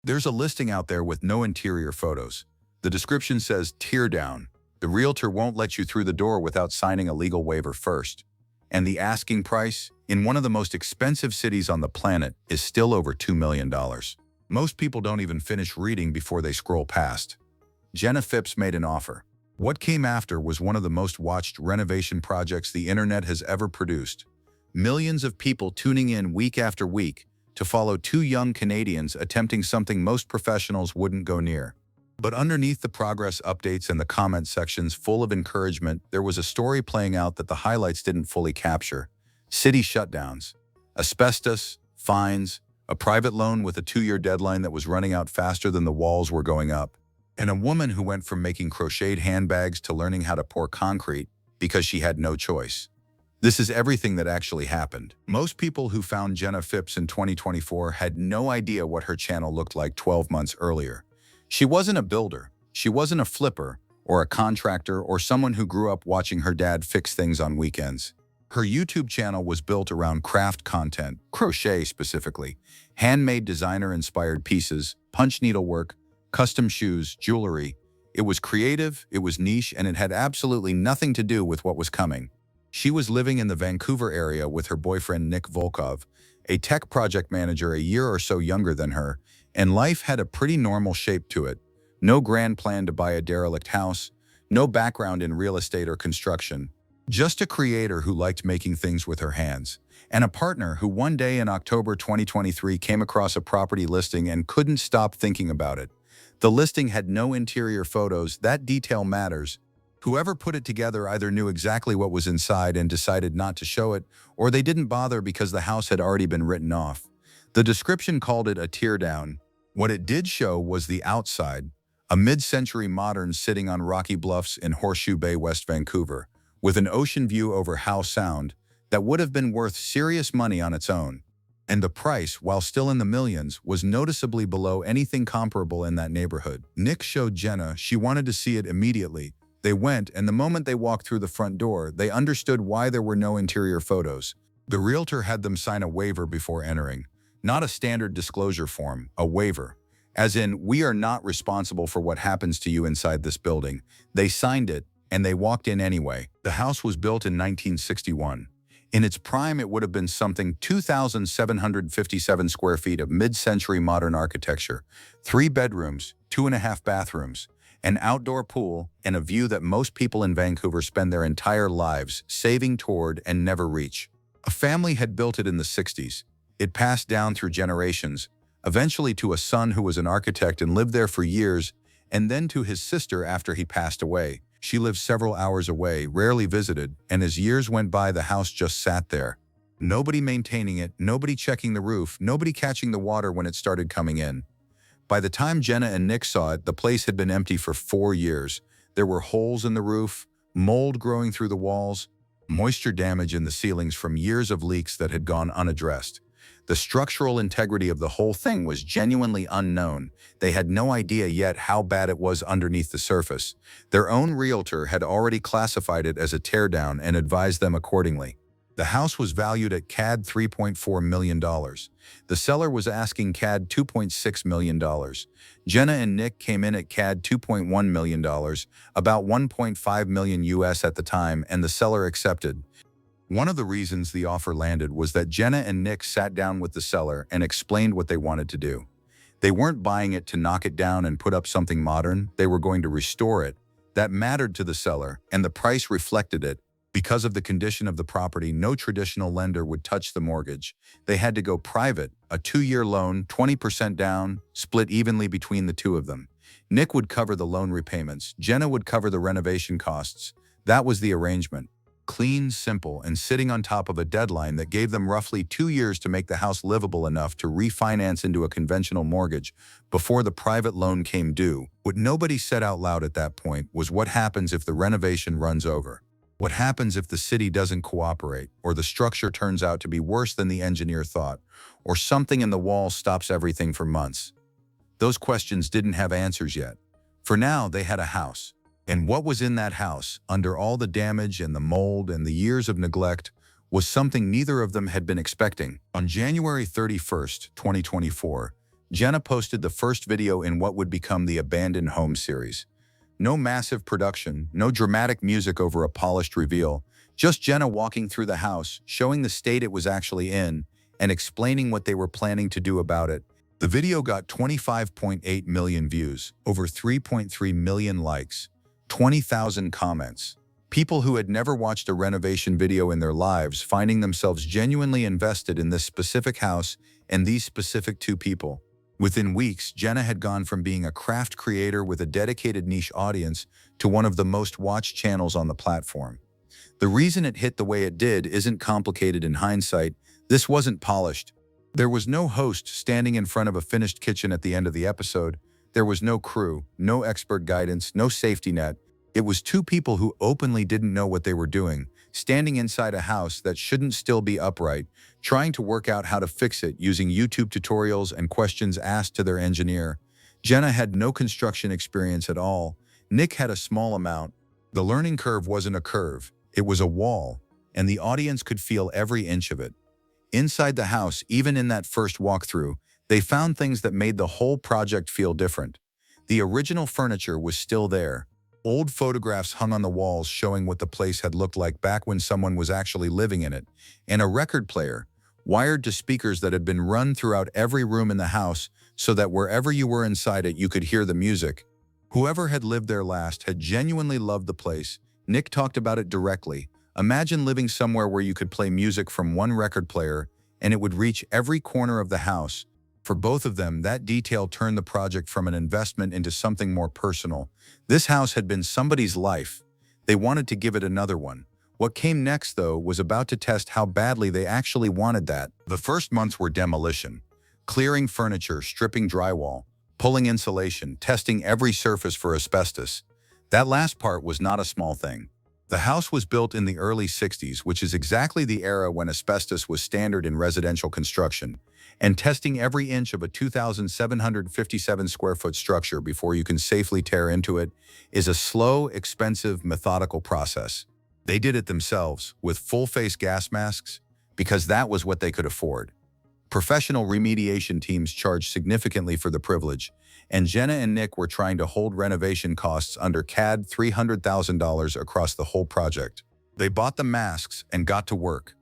There's a listing out there with no interior photos. The description says tear down. The realtor won't let you through the door without signing a legal waiver first. And the asking price, in one of the most expensive cities on the planet, is still over $2 million. Most people don't even finish reading before they scroll past. Jenna Phipps made an offer. What came after was one of the most watched renovation projects the internet has ever produced. Millions of people tuning in week after week to follow two young Canadians attempting something most professionals wouldn't go near. But underneath the progress updates and the comment sections full of encouragement, there was a story playing out that the highlights didn't fully capture. City shutdowns, asbestos, fines, a private loan with a 2-year deadline that was running out faster than the walls were going up, and a woman who went from making crocheted handbags to learning how to pour concrete because she had no choice. This is everything that actually happened. Most people who found Jenna Phipps in 2024 had no idea what her channel looked like 12 months earlier. She wasn't a builder, she wasn't a flipper, or a contractor, or someone who grew up watching her dad fix things on weekends. Her YouTube channel was built around craft content, crochet specifically, handmade designer-inspired pieces, punch needlework, custom shoes, jewelry. It was creative, it was niche, and it had absolutely nothing to do with what was coming. She was living in the Vancouver area with her boyfriend Nick Volkov, a tech project manager a year or so younger than her, and life had a pretty normal shape to it. No grand plan to buy a derelict house, no background in real estate or construction. Just a creator who liked making things with her hands, and a partner who one day in October 2023 came across a property listing and couldn't stop thinking about it. The listing had no interior photos. That detail matters. Whoever put it together either knew exactly what was inside and decided not to show it, or they didn't bother because the house had already been written off. The description called it a teardown. What it did show was the outside, a mid-century modern sitting on rocky bluffs in Horseshoe Bay, West Vancouver, with an ocean view over Howe Sound that would have been worth serious money on its own. And the price, while still in the millions, was noticeably below anything comparable in that neighborhood. Nick showed Jenna she wanted to see it immediately. They went, and the moment they walked through the front door, they understood why there were no interior photos. The realtor had them sign a waiver before entering. Not a standard disclosure form, a waiver. As in, we are not responsible for what happens to you inside this building. They signed it, and they walked in anyway. The house was built in 1961. In its prime, it would have been something 2,757 square feet of mid-century modern architecture, 3 bedrooms, 2.5 bathrooms, an outdoor pool, and a view that most people in Vancouver spend their entire lives saving toward and never reach. A family had built it in the 60s. It passed down through generations, eventually to a son who was an architect and lived there for years, and then to his sister after he passed away. She lived several hours away, rarely visited, and as years went by, the house just sat there. Nobody maintaining it, nobody checking the roof, nobody catching the water when it started coming in. By the time Jenna and Nick saw it, the place had been empty for 4 years. There were holes in the roof, mold growing through the walls, moisture damage in the ceilings from years of leaks that had gone unaddressed. The structural integrity of the whole thing was genuinely unknown. They had no idea yet how bad it was underneath the surface. Their own realtor had already classified it as a teardown and advised them accordingly. The house was valued at CAD $3.4 million. The seller was asking CAD $2.6 million. Jenna and Nick came in at CAD $2.1 million, about $1.5 million US at the time, and the seller accepted. One of the reasons the offer landed was that Jenna and Nick sat down with the seller and explained what they wanted to do. They weren't buying it to knock it down and put up something modern. They were going to restore it. That mattered to the seller, and the price reflected it. Because of the condition of the property, no traditional lender would touch the mortgage. They had to go private, a 2-year loan, 20% down, split evenly between the two of them. Nick would cover the loan repayments. Jenna would cover the renovation costs. That was the arrangement. Clean, simple, and sitting on top of a deadline that gave them roughly 2 years to make the house livable enough to refinance into a conventional mortgage before the private loan came due. What nobody said out loud at that point was what happens if the renovation runs over. What happens if the city doesn't cooperate, or the structure turns out to be worse than the engineer thought, or something in the wall stops everything for months? Those questions didn't have answers yet. For now, they had a house. And what was in that house, under all the damage and the mold and the years of neglect, was something neither of them had been expecting. On January 31st, 2024, Jenna posted the first video in what would become the Abandoned Home series. No massive production, no dramatic music over a polished reveal, just Jenna walking through the house, showing the state it was actually in, and explaining what they were planning to do about it. The video got 25.8 million views, over 3.3 million likes, 20,000 comments. People who had never watched a renovation video in their lives finding themselves genuinely invested in this specific house and these specific two people. Within weeks, Jenna had gone from being a craft creator with a dedicated niche audience to one of the most watched channels on the platform. The reason it hit the way it did isn't complicated in hindsight. This wasn't polished. There was no host standing in front of a finished kitchen at the end of the episode. There was no crew, no expert guidance, no safety net. It was two people who openly didn't know what they were doing, standing inside a house that shouldn't still be upright, trying to work out how to fix it using YouTube tutorials and questions asked to their engineer. Jenna had no construction experience at all. Nick had a small amount. The learning curve wasn't a curve, it was a wall, and the audience could feel every inch of it. Inside the house, even in that first walkthrough, they found things that made the whole project feel different. The original furniture was still there. Old photographs hung on the walls showing what the place had looked like back when someone was actually living in it, and a record player, wired to speakers that had been run throughout every room in the house so that wherever you were inside it you could hear the music. Whoever had lived there last had genuinely loved the place. Nick talked about it directly. Imagine living somewhere where you could play music from one record player and it would reach every corner of the house. For both of them, that detail turned the project from an investment into something more personal. This house had been somebody's life. They wanted to give it another one. What came next, though, was about to test how badly they actually wanted that. The first months were demolition. Clearing furniture, stripping drywall, pulling insulation, testing every surface for asbestos. That last part was not a small thing. The house was built in the early 60s, which is exactly the era when asbestos was standard in residential construction, and testing every inch of a 2,757 square foot structure before you can safely tear into it is a slow, expensive, methodical process. They did it themselves, with full-face gas masks, because that was what they could afford. Professional remediation teams charged significantly for the privilege, and Jenna and Nick were trying to hold renovation costs under CAD $300,000 across the whole project. They bought the masks and got to work.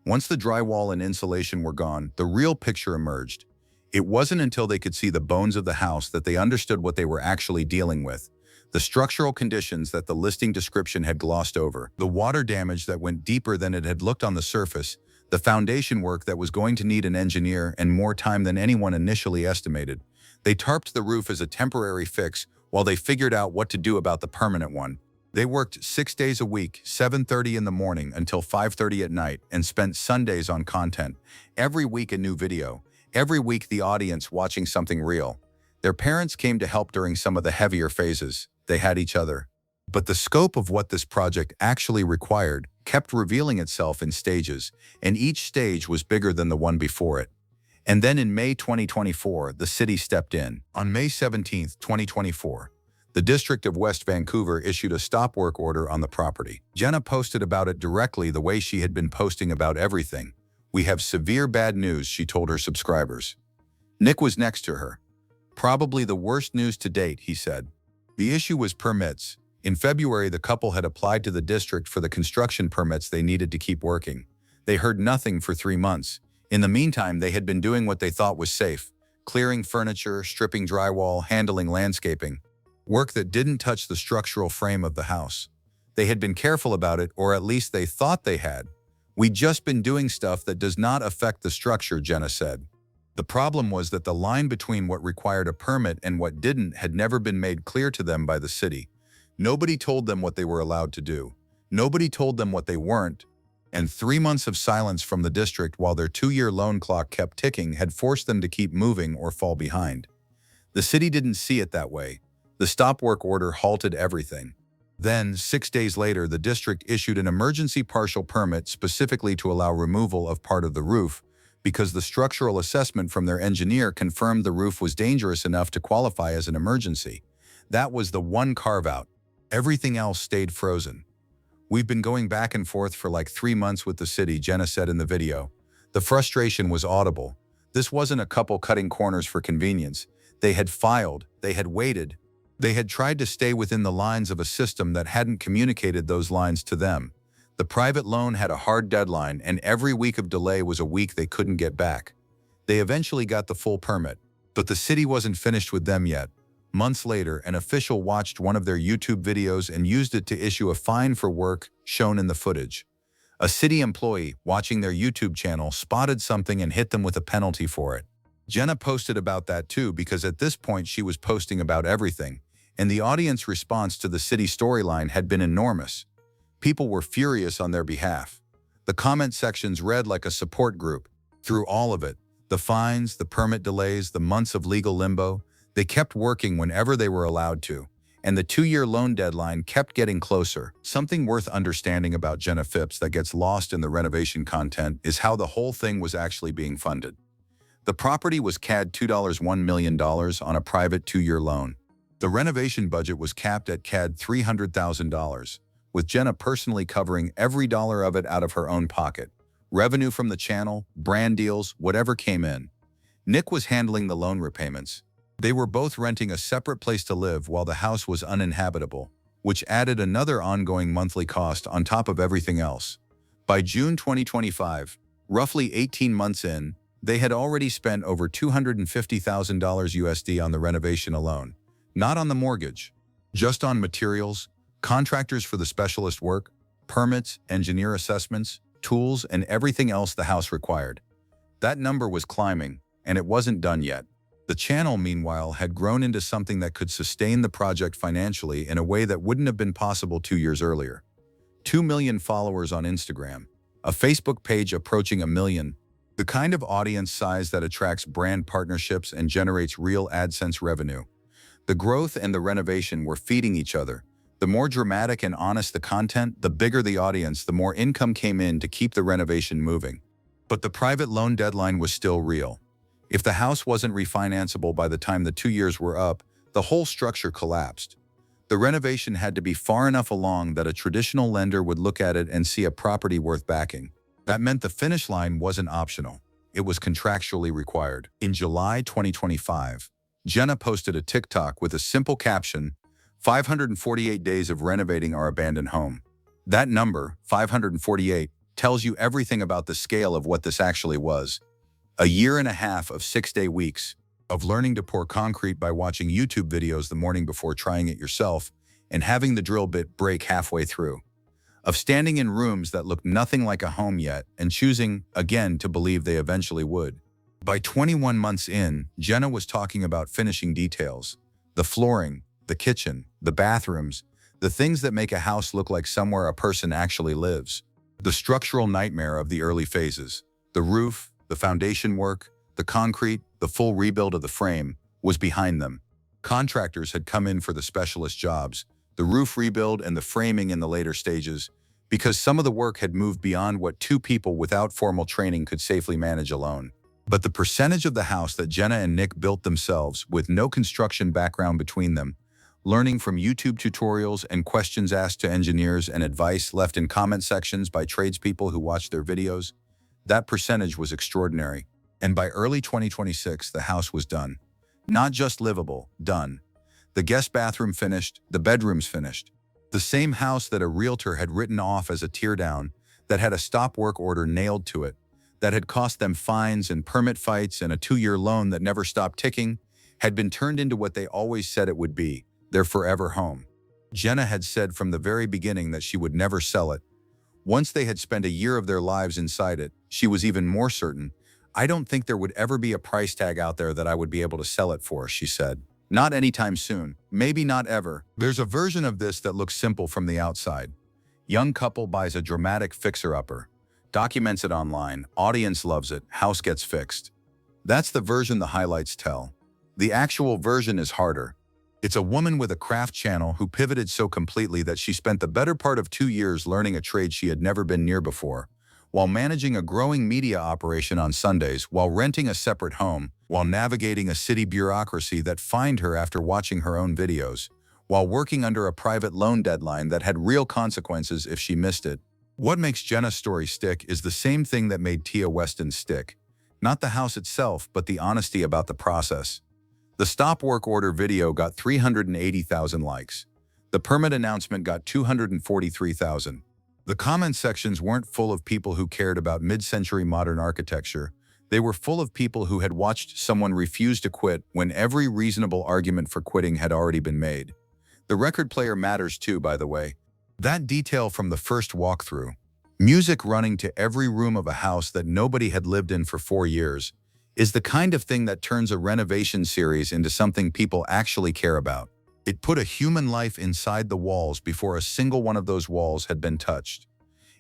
Once the drywall and insulation were gone, the real picture emerged. It wasn't until they could see the bones of the house that they understood what they were actually dealing with. The structural conditions that the listing description had glossed over, the water damage that went deeper than it had looked on the surface, the foundation work that was going to need an engineer and more time than anyone initially estimated. They tarped the roof as a temporary fix while they figured out what to do about the permanent one. They worked 6 days a week, 7:30 in the morning until 5:30 at night, and spent Sundays on content. Every week a new video. Every week the audience watching something real. Their parents came to help during some of the heavier phases. They had each other. But the scope of what this project actually required kept revealing itself in stages, and each stage was bigger than the one before it. And then in May 2024, the city stepped in. On May 17, 2024, the District of West Vancouver issued a stop work order on the property. Jenna posted about it directly the way she had been posting about everything. "We have severe bad news," she told her subscribers. Nick was next to her. "Probably the worst news to date," he said. The issue was permits. In February, the couple had applied to the district for the construction permits they needed to keep working. They heard nothing for 3 months. In the meantime, they had been doing what they thought was safe, clearing furniture, stripping drywall, handling landscaping, work that didn't touch the structural frame of the house. They had been careful about it, or at least they thought they had. "We'd just been doing stuff that does not affect the structure," Jenna said. The problem was that the line between what required a permit and what didn't had never been made clear to them by the city. Nobody told them what they were allowed to do. Nobody told them what they weren't. And 3 months of silence from the district while their 2-year loan clock kept ticking had forced them to keep moving or fall behind. The city didn't see it that way. The stop work order halted everything. Then, 6 days later, the district issued an emergency partial permit specifically to allow removal of part of the roof, because the structural assessment from their engineer confirmed the roof was dangerous enough to qualify as an emergency. That was the one carve-out. Everything else stayed frozen. "We've been going back and forth for like 3 months with the city," Jenna said in the video. The frustration was audible. This wasn't a couple cutting corners for convenience. They had filed, they had waited, they had tried to stay within the lines of a system that hadn't communicated those lines to them. The private loan had a hard deadline, and every week of delay was a week they couldn't get back. They eventually got the full permit, but the city wasn't finished with them yet. Months later, an official watched one of their YouTube videos and used it to issue a fine for work shown in the footage. A city employee, watching their YouTube channel, spotted something and hit them with a penalty for it. Jenna posted about that too, because at this point she was posting about everything, and the audience response to the city storyline had been enormous. People were furious on their behalf. The comment sections read like a support group. Through all of it, the fines, the permit delays, the months of legal limbo, they kept working whenever they were allowed to, and the 2-year loan deadline kept getting closer. Something worth understanding about Jenna Phipps that gets lost in the renovation content is how the whole thing was actually being funded. The property was CAD $1 million on a private 2-year loan. The renovation budget was capped at CAD $300,000, with Jenna personally covering every dollar of it out of her own pocket. Revenue from the channel, brand deals, whatever came in. Nick was handling the loan repayments. They were both renting a separate place to live while the house was uninhabitable, which added another ongoing monthly cost on top of everything else. By June 2025, roughly 18 months in, they had already spent over $250,000 USD on the renovation alone, not on the mortgage, just on materials, contractors for the specialist work, permits, engineer assessments, tools, and everything else the house required. That number was climbing, and it wasn't done yet. The channel, meanwhile, had grown into something that could sustain the project financially in a way that wouldn't have been possible 2 years earlier. 2 million followers on Instagram, a Facebook page approaching 1 million, the kind of audience size that attracts brand partnerships and generates real AdSense revenue. The growth and the renovation were feeding each other. The more dramatic and honest the content, the bigger the audience, the more income came in to keep the renovation moving. But the private loan deadline was still real. If the house wasn't refinanceable by the time the 2 years were up, the whole structure collapsed. The renovation had to be far enough along that a traditional lender would look at it and see a property worth backing. That meant the finish line wasn't optional. It was contractually required. In July 2025, Jenna posted a TikTok with a simple caption, 548 days of renovating our abandoned home. That number, 548, tells you everything about the scale of what this actually was. A 1.5 years of 6-day weeks, of learning to pour concrete by watching YouTube videos the morning before trying it yourself and having the drill bit break halfway through. Of standing in rooms that looked nothing like a home yet and choosing, again, to believe they eventually would. By 21 months in, Jenna was talking about finishing details. The flooring, the kitchen, the bathrooms, the things that make a house look like somewhere a person actually lives. The structural nightmare of the early phases, the roof, the foundation work, the concrete, the full rebuild of the frame, was behind them. Contractors had come in for the specialist jobs, the roof rebuild and the framing in the later stages, because some of the work had moved beyond what 2 people without formal training could safely manage alone. But the percentage of the house that Jenna and Nick built themselves with no construction background between them, learning from YouTube tutorials and questions asked to engineers and advice left in comment sections by tradespeople who watched their videos, that percentage was extraordinary. And by early 2026, the house was done. Not just livable, done. The guest bathroom finished, the bedrooms finished. The same house that a realtor had written off as a teardown, that had a stop work order nailed to it, that had cost them fines and permit fights and a 2-year loan that never stopped ticking, had been turned into what they always said it would be, their forever home. Jenna had said from the very beginning that she would never sell it. Once they had spent a year of their lives inside it, she was even more certain. I don't think there would ever be a price tag out there that I would be able to sell it for, she said. Not anytime soon, maybe not ever. There's a version of this that looks simple from the outside. Young couple buys a dramatic fixer-upper, documents it online, audience loves it, house gets fixed. That's the version the highlights tell. The actual version is harder. It's a woman with a craft channel who pivoted so completely that she spent the better part of 2 years learning a trade she had never been near before, while managing a growing media operation on Sundays, while renting a separate home, while navigating a city bureaucracy that fined her after watching her own videos, while working under a private loan deadline that had real consequences if she missed it. What makes Jenna's story stick is the same thing that made Tia Weston's stick. Not the house itself, but the honesty about the process. The stop work order video got 380,000 likes. The permit announcement got 243,000. The comment sections weren't full of people who cared about mid-century modern architecture. They were full of people who had watched someone refuse to quit when every reasonable argument for quitting had already been made. The record player matters too, by the way. That detail from the first walkthrough, music running to every room of a house that nobody had lived in for 4 years, is the kind of thing that turns a renovation series into something people actually care about. It put a human life inside the walls before a single one of those walls had been touched.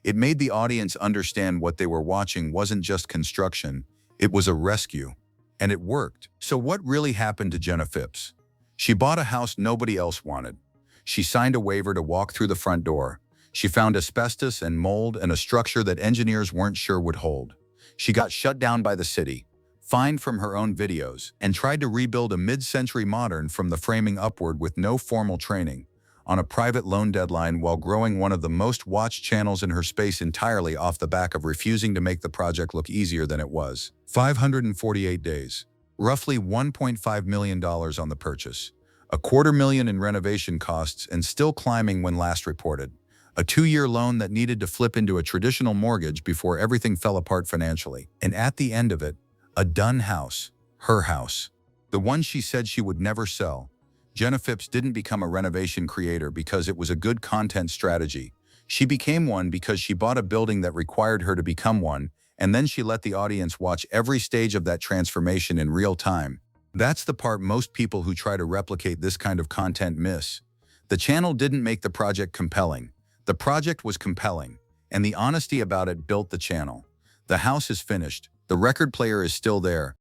It made the audience understand what they were watching wasn't just construction, it was a rescue. And it worked. So what really happened to Jenna Phipps? She bought a house nobody else wanted. She signed a waiver to walk through the front door. She found asbestos and mold and a structure that engineers weren't sure would hold. She got shut down by the city, fined from her own videos, and tried to rebuild a mid-century modern from the framing upward with no formal training, on a private loan deadline while growing one of the most watched channels in her space entirely off the back of refusing to make the project look easier than it was. 548 days. Roughly $1.5 million on the purchase. $250,000 in renovation costs and still climbing when last reported. A 2-year loan that needed to flip into a traditional mortgage before everything fell apart financially. And at the end of it, a done house. Her house. The one she said she would never sell. Jenna Phipps didn't become a renovation creator because it was a good content strategy. She became one because she bought a building that required her to become one, and then she let the audience watch every stage of that transformation in real time. That's the part most people who try to replicate this kind of content miss. The channel didn't make the project compelling. The project was compelling, and the honesty about it built the channel. The house is finished. The record player is still there,